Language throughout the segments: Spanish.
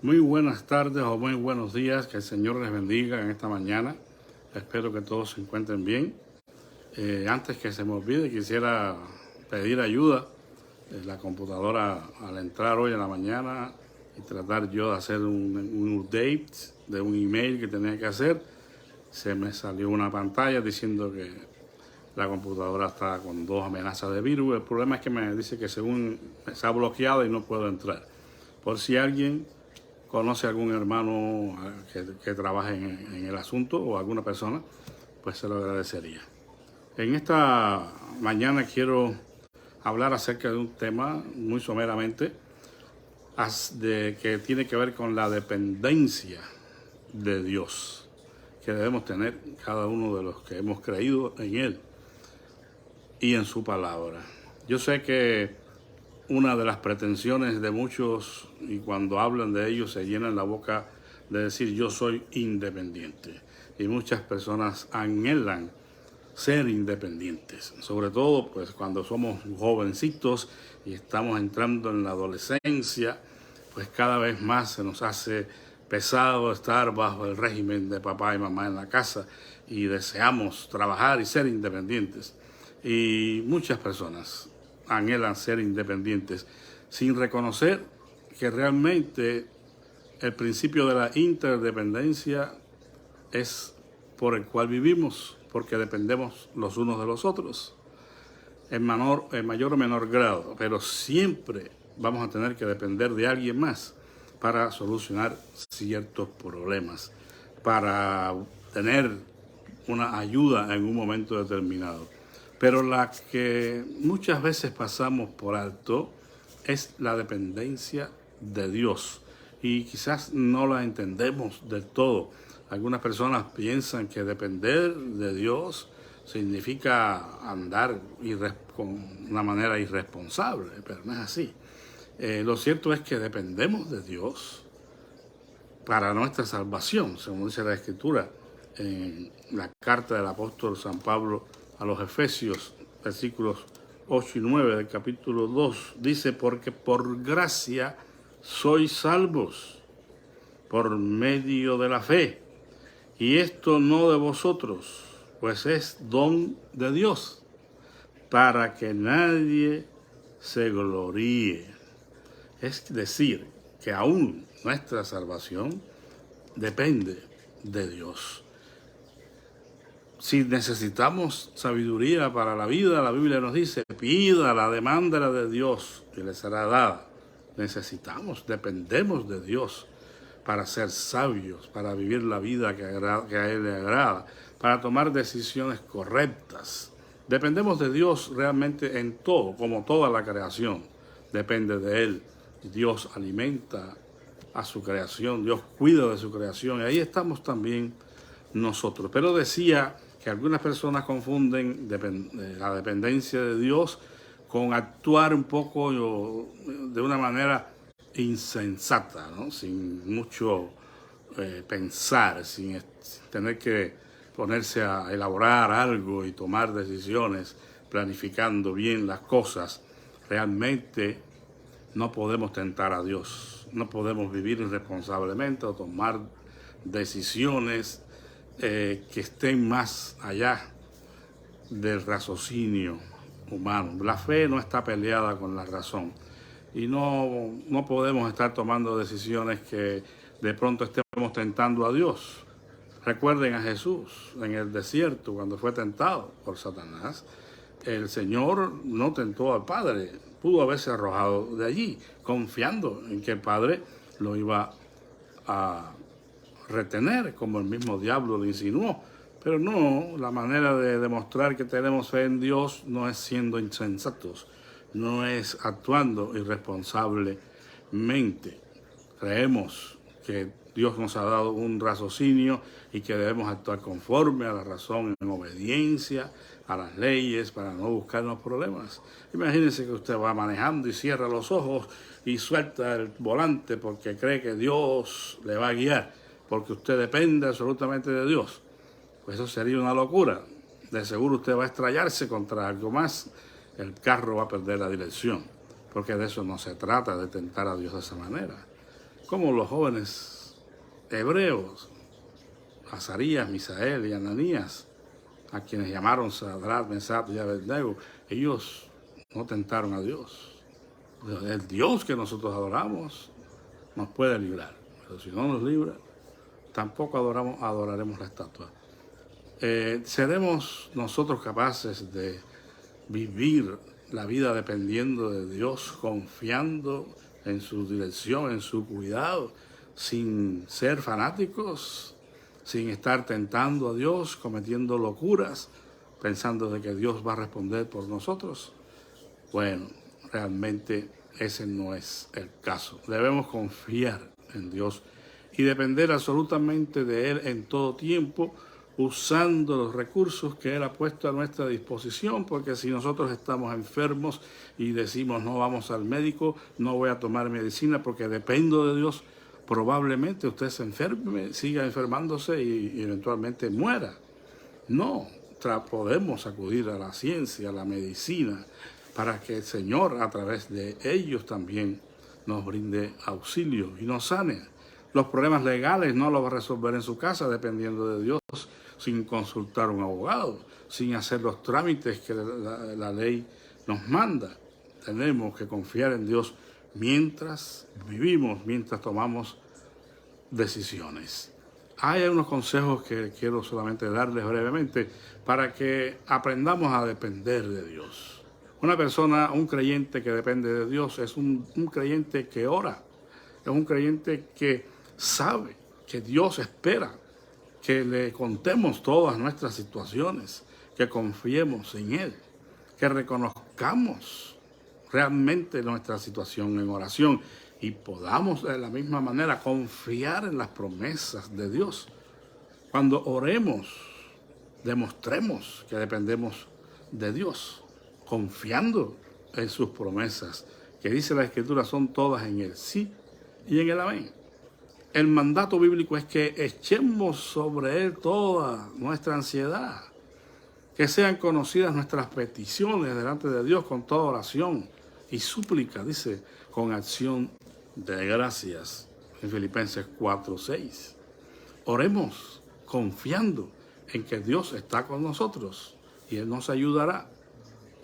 Muy buenas tardes o muy buenos días, que el Señor les bendiga en esta mañana. Espero que todos se encuentren bien. Antes que se me olvide, quisiera pedir ayuda de la computadora al entrar hoy en la mañana y tratar yo de hacer un update de un email que tenía que hacer. Se me salió una pantalla diciendo que la computadora está con 2 amenazas de virus. El problema es que me dice que según está bloqueada y no puedo entrar. Por si alguien conoce a algún hermano que trabaje en el asunto o alguna persona, pues se lo agradecería. En esta mañana quiero hablar acerca de un tema muy someramente que tiene que ver con la dependencia de Dios que debemos tener cada uno de los que hemos creído en Él y en su palabra. Yo sé que una de las pretensiones de muchos, y cuando hablan de ellos se llenan la boca de decir yo soy independiente. Y muchas personas anhelan ser independientes, sobre todo pues cuando somos jovencitos y estamos entrando en la adolescencia, pues cada vez más se nos hace pesado estar bajo el régimen de papá y mamá en la casa y deseamos trabajar y ser independientes. Y muchas personas anhelan ser independientes sin reconocer que realmente el principio de la interdependencia es por el cual vivimos, porque dependemos los unos de los otros, en mayor o menor grado, pero siempre vamos a tener que depender de alguien más para solucionar ciertos problemas, para tener una ayuda en un momento determinado. Pero la que muchas veces pasamos por alto es la dependencia de Dios y quizás no la entendemos del todo. Algunas personas piensan que depender de Dios significa andar con una manera irresponsable, pero no es así. Lo cierto es que dependemos de Dios para nuestra salvación, según dice la Escritura en la carta del apóstol San Pablo a los Efesios, versículos 8 y 9 del capítulo 2, dice, porque por gracia sois salvos por medio de la fe, y esto no de vosotros, pues es don de Dios, para que nadie se gloríe. Es decir, que aún nuestra salvación depende de Dios. Si necesitamos sabiduría para la vida, la Biblia nos dice, pídala, demándala de Dios y le será dada. Dependemos de Dios para ser sabios, para vivir la vida que a Él le agrada, para tomar decisiones correctas. Dependemos de Dios realmente en todo, como toda la creación depende de Él. Dios alimenta a su creación, Dios cuida de su creación, y ahí estamos también nosotros. Pero decía que algunas personas confunden la dependencia de Dios con actuar un poco de una manera insensata, ¿no? Sin mucho pensar, sin tener que ponerse a elaborar algo y tomar decisiones, planificando bien las cosas. Realmente no podemos tentar a Dios, no podemos vivir irresponsablemente o tomar decisiones que estén más allá del raciocinio humano. La fe no está peleada con la razón y no podemos estar tomando decisiones que de pronto estemos tentando a Dios. Recuerden a Jesús en el desierto cuando fue tentado por Satanás. El Señor no tentó al Padre, pudo haberse arrojado de allí, confiando en que el Padre lo iba a retener, como el mismo diablo le insinuó. Pero no, la manera de demostrar que tenemos fe en Dios no es siendo insensatos, no es actuando irresponsablemente. Creemos que Dios nos ha dado un raciocinio y que debemos actuar conforme a la razón, en obediencia a las leyes, para no buscarnos problemas. Imagínense que usted va manejando y cierra los ojos y suelta el volante porque cree que Dios le va a guiar, porque usted depende absolutamente de Dios. Pues eso sería una locura. De seguro usted va a estrellarse contra algo más, el carro va a perder la dirección, porque de eso no se trata, de tentar a Dios de esa manera. como los jóvenes hebreos, Azarías, Misael y Ananías, a quienes llamaron Sadrach, Mesach y Abednego, ellos no tentaron a Dios. El Dios que nosotros adoramos nos puede librar, pero si no nos libra, tampoco adoraremos la estatua. ¿Seremos nosotros capaces de vivir la vida dependiendo de Dios, confiando en su dirección, en su cuidado, sin ser fanáticos, sin estar tentando a Dios, cometiendo locuras, pensando de que Dios va a responder por nosotros? Bueno, realmente ese no es el caso. Debemos confiar en Dios y depender absolutamente de Él en todo tiempo, usando los recursos que Él ha puesto a nuestra disposición, porque si nosotros estamos enfermos y decimos no vamos al médico, no voy a tomar medicina porque dependo de Dios, probablemente usted se enferme, siga enfermándose y eventualmente muera. No, podemos acudir a la ciencia, a la medicina, para que el Señor a través de ellos también nos brinde auxilio y nos sane. Los problemas legales no los va a resolver en su casa dependiendo de Dios, sin consultar a un abogado, sin hacer los trámites que la ley nos manda. Tenemos que confiar en Dios mientras vivimos, mientras tomamos decisiones. Hay unos consejos que quiero solamente darles brevemente para que aprendamos a depender de Dios. Una persona, un creyente que depende de Dios es un creyente que ora, es un creyente que sabe que Dios espera que le contemos todas nuestras situaciones, que confiemos en Él, que reconozcamos realmente nuestra situación en oración y podamos de la misma manera confiar en las promesas de Dios. Cuando oremos, demostremos que dependemos de Dios, confiando en sus promesas, que dice la Escritura son todas en el sí y en el amén. El mandato bíblico es que echemos sobre Él toda nuestra ansiedad, que sean conocidas nuestras peticiones delante de Dios con toda oración y súplica, dice, con acción de gracias, en Filipenses 4:6. Oremos confiando en que Dios está con nosotros y Él nos ayudará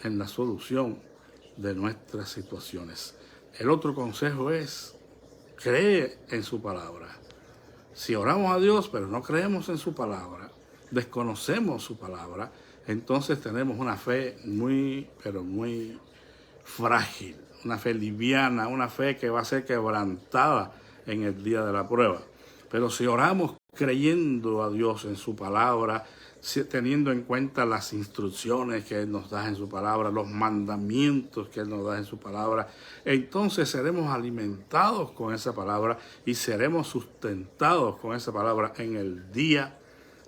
en la solución de nuestras situaciones. El otro consejo es: cree en su palabra. Si oramos a Dios pero no creemos en su palabra, desconocemos su palabra, entonces tenemos una fe muy, pero muy frágil, una fe liviana, una fe que va a ser quebrantada en el día de la prueba. Pero si oramos creyendo a Dios en su palabra, teniendo en cuenta las instrucciones que Él nos da en su palabra, los mandamientos que Él nos da en su palabra, entonces seremos alimentados con esa palabra y seremos sustentados con esa palabra en el día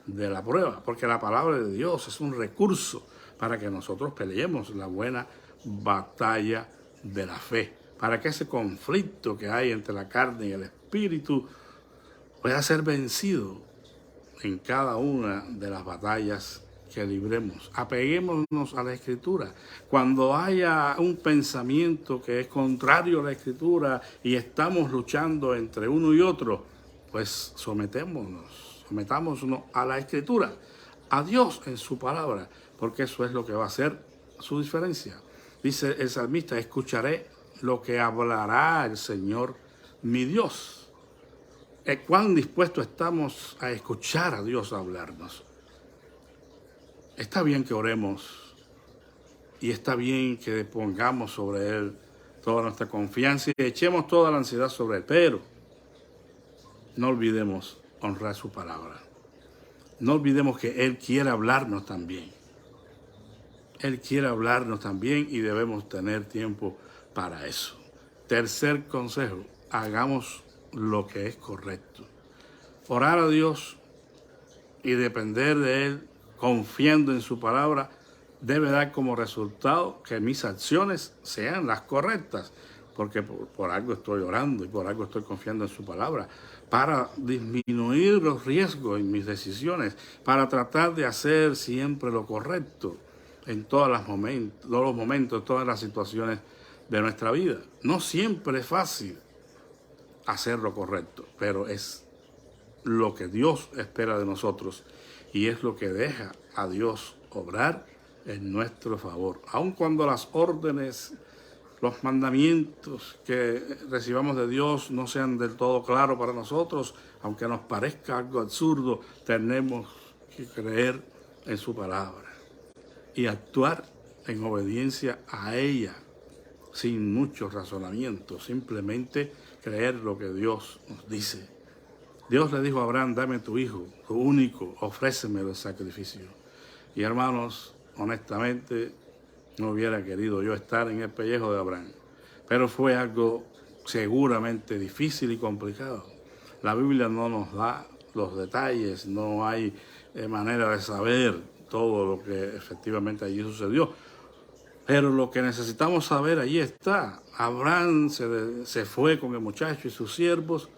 de la prueba, porque la palabra de Dios es un recurso para que nosotros peleemos la buena batalla de la fe, para que ese conflicto que hay entre la carne y el espíritu pueda ser vencido en cada una de las batallas que libremos. Apeguémonos a la Escritura. Cuando haya un pensamiento que es contrario a la Escritura y estamos luchando entre uno y otro, pues sometámonos a la Escritura, a Dios en su palabra, porque eso es lo que va a hacer su diferencia. Dice el salmista: escucharé lo que hablará el Señor mi Dios. ¿Cuán dispuestos estamos a escuchar a Dios hablarnos? Está bien que oremos y está bien que pongamos sobre Él toda nuestra confianza y echemos toda la ansiedad sobre Él, pero no olvidemos honrar su palabra. No olvidemos que Él quiere hablarnos también. Él quiere hablarnos también y debemos tener tiempo para eso. Tercer consejo: hagamos lo que es correcto. Orar a Dios y depender de Él, confiando en su palabra, debe dar como resultado que mis acciones sean las correctas, porque por algo estoy orando y por algo estoy confiando en su palabra, para disminuir los riesgos en mis decisiones, para tratar de hacer siempre lo correcto en todos los momentos, todas las situaciones de nuestra vida. No siempre es fácil. hacer lo correcto, pero es lo que Dios espera de nosotros y es lo que deja a Dios obrar en nuestro favor. Aun cuando las órdenes, los mandamientos que recibamos de Dios no sean del todo claros para nosotros, aunque nos parezca algo absurdo, tenemos que creer en su palabra y actuar en obediencia a ella, sin muchos razonamientos, simplemente creer lo que Dios nos dice. Dios le dijo a Abraham, dame tu hijo, tu único, ofrécemelo en sacrificio. Y hermanos, honestamente, no hubiera querido yo estar en el pellejo de Abraham, pero fue algo seguramente difícil y complicado. La Biblia no nos da los detalles, no hay manera de saber todo lo que efectivamente allí sucedió. Pero lo que necesitamos saber, allí está. Abraham se fue con el muchacho y sus siervos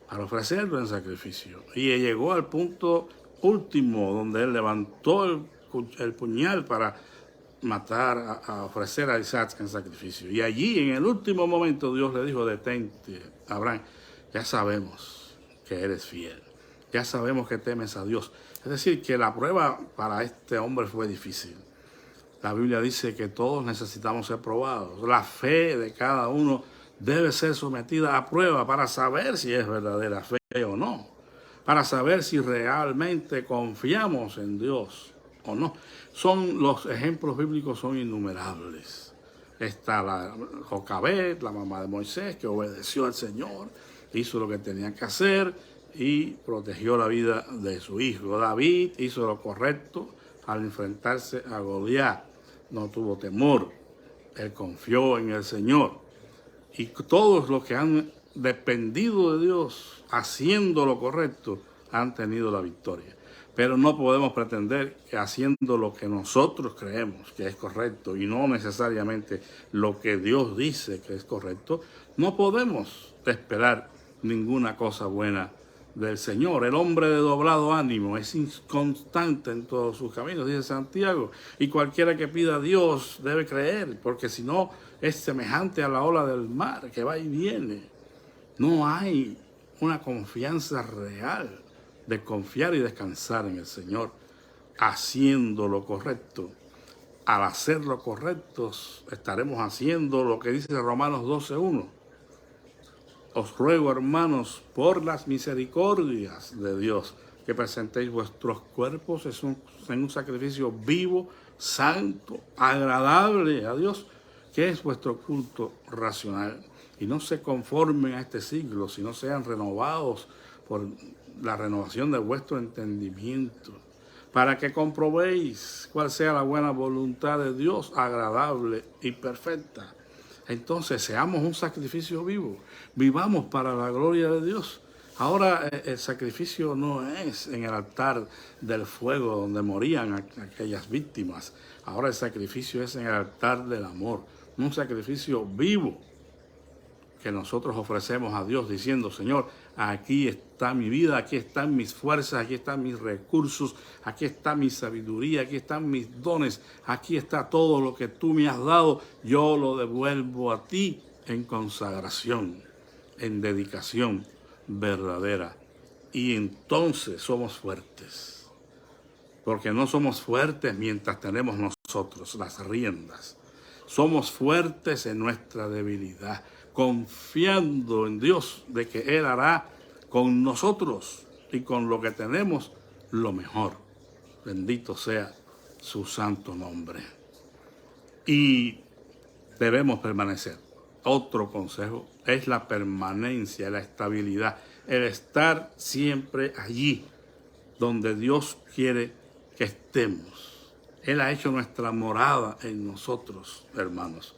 para ofrecerlo en sacrificio. Y llegó al punto último donde él levantó el puñal para matar, a ofrecer a Isaac en sacrificio. Y allí, en el último momento, Dios le dijo, detente, Abraham, ya sabemos que eres fiel. Ya sabemos que temes a Dios. Es decir, que la prueba para este hombre fue difícil. La Biblia dice que todos necesitamos ser probados. La fe de cada uno debe ser sometida a prueba para saber si es verdadera fe o no. Para saber si realmente confiamos en Dios o no. Los ejemplos bíblicos son innumerables. Está la Jocabed, la mamá de Moisés, que obedeció al Señor, hizo lo que tenía que hacer y protegió la vida de su hijo. David hizo lo correcto al enfrentarse a Goliat. No tuvo temor, él confió en el Señor. Y todos los que han dependido de Dios, haciendo lo correcto, han tenido la victoria. Pero no podemos pretender que haciendo lo que nosotros creemos que es correcto y no necesariamente lo que Dios dice que es correcto, no podemos esperar ninguna cosa buena del Señor. El hombre de doblado ánimo es inconstante en todos sus caminos, dice Santiago, y cualquiera que pida a Dios debe creer, porque si no es semejante a la ola del mar que va y viene. No hay una confianza real de confiar y descansar en el Señor haciendo lo correcto. Al hacer lo correcto estaremos haciendo lo que dice Romanos 12:1. Os ruego, hermanos, por las misericordias de Dios, que presentéis vuestros cuerpos en un sacrificio vivo, santo, agradable a Dios, que es vuestro culto racional. Y no se conformen a este siglo, sino sean renovados por la renovación de vuestro entendimiento, para que comprobéis cuál sea la buena voluntad de Dios, agradable y perfecta. Entonces, seamos un sacrificio vivo, vivamos para la gloria de Dios. Ahora el sacrificio no es en el altar del fuego donde morían aquellas víctimas. Ahora el sacrificio es en el altar del amor, un sacrificio vivo que nosotros ofrecemos a Dios diciendo, Señor, aquí está mi vida, aquí están mis fuerzas, aquí están mis recursos, aquí está mi sabiduría, aquí están mis dones, aquí está todo lo que tú me has dado, yo lo devuelvo a ti en consagración, en dedicación verdadera. Y entonces somos fuertes, porque no somos fuertes mientras tenemos nosotros las riendas. Somos fuertes en nuestra debilidad, confiando en Dios de que Él hará con nosotros y con lo que tenemos lo mejor. Bendito sea su santo nombre. Y debemos permanecer. Otro consejo es la permanencia, la estabilidad, el estar siempre allí donde Dios quiere que estemos. Él ha hecho nuestra morada en nosotros, hermanos.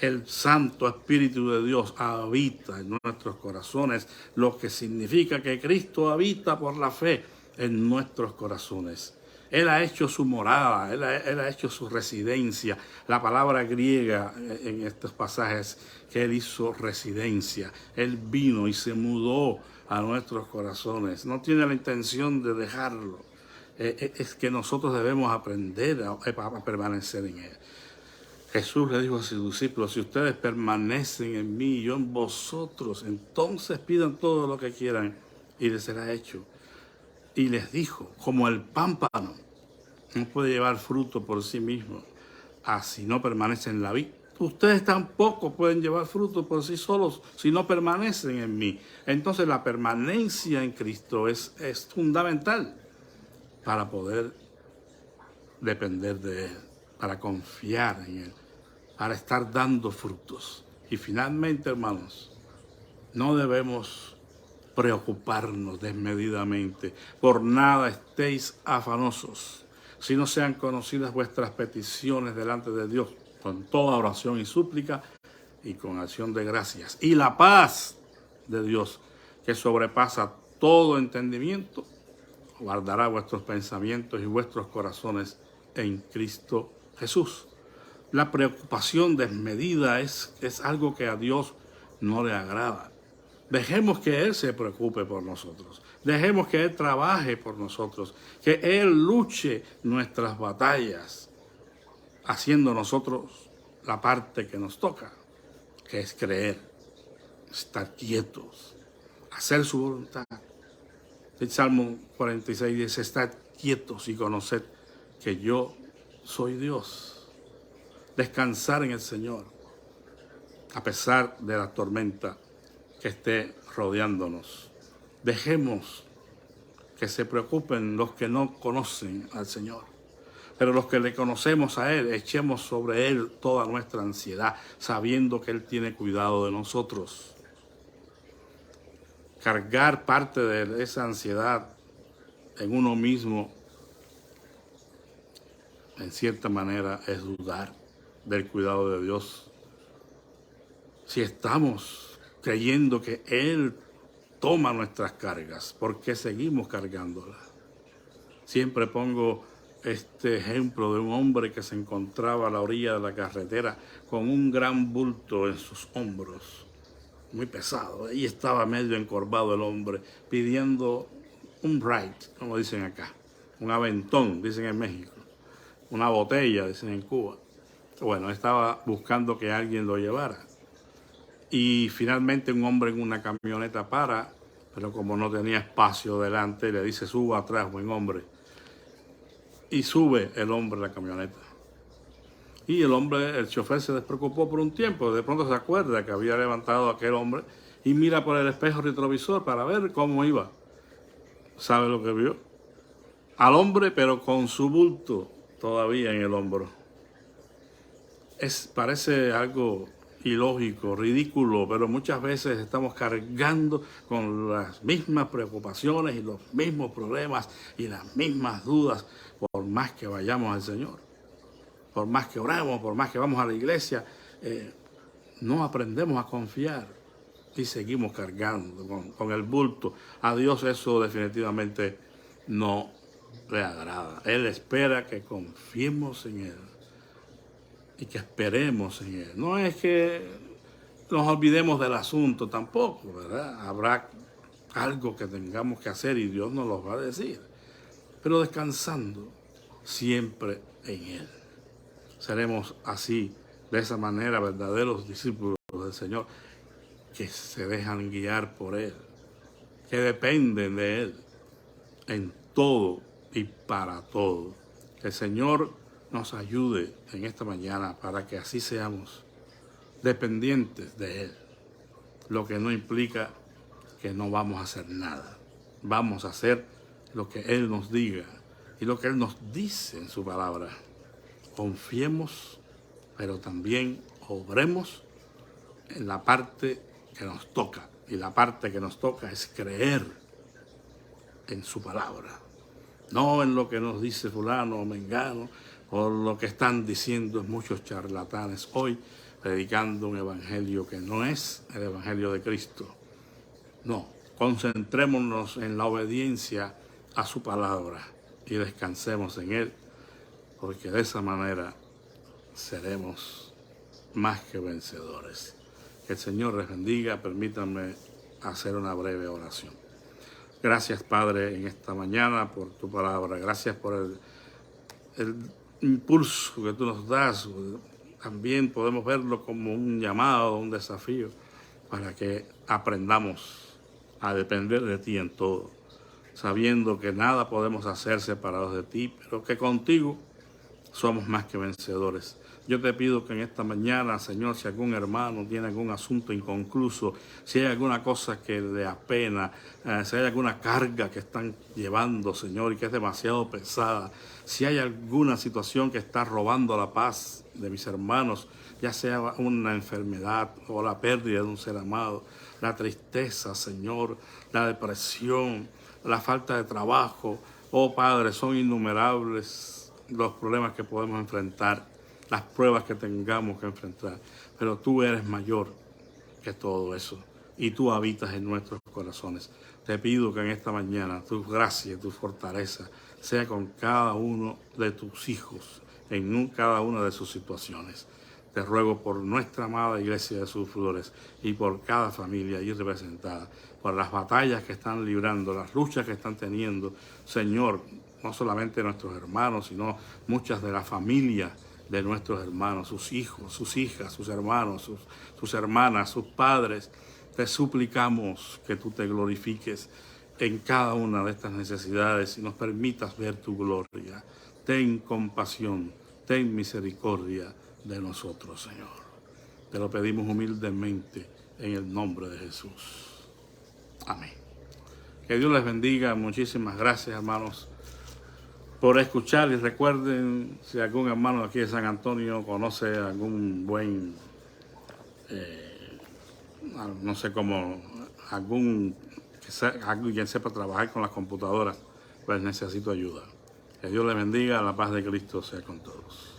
El Santo Espíritu de Dios habita en nuestros corazones, lo que significa que Cristo habita por la fe en nuestros corazones. Él ha hecho su morada, Él ha hecho su residencia. La palabra griega en estos pasajes, que Él hizo residencia. Él vino y se mudó a nuestros corazones. No tiene la intención de dejarlo. Es que nosotros debemos aprender a permanecer en Él. Jesús le dijo a sus discípulos, si ustedes permanecen en mí y yo en vosotros, entonces pidan todo lo que quieran y les será hecho. Y les dijo, como el pámpano no puede llevar fruto por sí mismo, así no permanece en la vid, ustedes tampoco pueden llevar fruto por sí solos si no permanecen en mí. Entonces la permanencia en Cristo es fundamental para poder depender de Él, para confiar en Él, para estar dando frutos. Y finalmente, hermanos, no debemos preocuparnos desmedidamente. Por nada estéis afanosos, si no sean conocidas vuestras peticiones delante de Dios, con toda oración y súplica y con acción de gracias. Y la paz de Dios, que sobrepasa todo entendimiento, guardará vuestros pensamientos y vuestros corazones en Cristo Jesús. La preocupación desmedida es algo que a Dios no le agrada. Dejemos que Él se preocupe por nosotros. Dejemos que Él trabaje por nosotros. Que Él luche nuestras batallas, haciendo nosotros la parte que nos toca, que es creer, estar quietos, hacer su voluntad. El Salmo 46 dice, estad quietos y conoced que yo soy Dios. Descansar en el Señor, a pesar de la tormenta que esté rodeándonos. Dejemos que se preocupen los que no conocen al Señor. Pero los que le conocemos a Él, echemos sobre Él toda nuestra ansiedad, sabiendo que Él tiene cuidado de nosotros. Cargar parte de esa ansiedad en uno mismo, en cierta manera, es dudar del cuidado de Dios. Si estamos creyendo que Él toma nuestras cargas, ¿por qué seguimos cargándolas? Siempre pongo este ejemplo de un hombre que se encontraba a la orilla de la carretera con un gran bulto en sus hombros, muy pesado, y estaba medio encorvado el hombre, pidiendo un ride, como dicen acá, un aventón, dicen en México, una botella, dicen en Cuba. Bueno, estaba buscando que alguien lo llevara. Y finalmente un hombre en una camioneta para, pero como no tenía espacio delante, le dice, suba atrás, buen hombre. Y sube el hombre a la camioneta. Y el chofer se despreocupó por un tiempo. De pronto se acuerda que había levantado a aquel hombre y mira por el espejo retrovisor para ver cómo iba. ¿Sabe lo que vio? Al hombre, pero con su bulto todavía en el hombro. Parece algo ilógico, ridículo, pero muchas veces estamos cargando con las mismas preocupaciones y los mismos problemas y las mismas dudas, por más que vayamos al Señor, por más que oremos, por más que vamos a la iglesia, no aprendemos a confiar y seguimos cargando con el bulto. A Dios eso definitivamente no le agrada. Él espera que confiemos en Él y que esperemos en Él. No es que nos olvidemos del asunto tampoco, ¿verdad? Habrá algo que tengamos que hacer y Dios nos lo va a decir. Pero descansando siempre en Él. Seremos así, de esa manera, verdaderos discípulos del Señor, que se dejan guiar por Él, que dependen de Él en todo y para todo. Que el Señor nos ayude en esta mañana para que así seamos dependientes de Él, lo que no implica que no vamos a hacer nada. Vamos a hacer lo que Él nos diga y lo que Él nos dice en su palabra. Confiemos, pero también obremos en la parte que nos toca. Y la parte que nos toca es creer en su palabra, no en lo que nos dice fulano o mengano, o lo que están diciendo muchos charlatanes hoy, predicando un evangelio que no es el evangelio de Cristo. No, concentrémonos en la obediencia a su palabra y descansemos en Él, porque de esa manera seremos más que vencedores. Que el Señor les bendiga. Permítanme hacer una breve oración. Gracias, Padre, en esta mañana por tu palabra. Gracias por el impulso que tú nos das también podemos verlo como un llamado, un desafío, para que aprendamos a depender de ti en todo, sabiendo que nada podemos hacer separados de ti, pero que contigo somos más que vencedores. Yo te pido que en esta mañana, Señor, si algún hermano tiene algún asunto inconcluso, si hay alguna cosa que le apena, si hay alguna carga que están llevando, Señor, y que es demasiado pesada, si hay alguna situación que está robando la paz de mis hermanos, ya sea una enfermedad o la pérdida de un ser amado, la tristeza, Señor, la depresión, la falta de trabajo, oh Padre, son innumerables los problemas que podemos enfrentar, las pruebas que tengamos que enfrentar, pero tú eres mayor que todo eso y tú habitas en nuestros corazones. Te pido que en esta mañana tu gracia y tu fortaleza sea con cada uno de tus hijos en cada una de sus situaciones. Te ruego por nuestra amada Iglesia de Sus Flores y por cada familia ahí representada, por las batallas que están librando, las luchas que están teniendo, Señor, no solamente nuestros hermanos, sino muchas de las familias de nuestros hermanos, sus hijos, sus hijas, sus hermanos, sus hermanas, sus padres. Te suplicamos que tú te glorifiques en cada una de estas necesidades y nos permitas ver tu gloria. Ten compasión, ten misericordia de nosotros, Señor. Te lo pedimos humildemente en el nombre de Jesús. Amén. Que Dios les bendiga. Muchísimas gracias, hermanos, por escuchar. Y recuerden, si algún hermano aquí de San Antonio conoce algún buen, no sé cómo, alguien quien sepa trabajar con las computadoras, pues necesito ayuda. Que Dios les bendiga. La paz de Cristo sea con todos.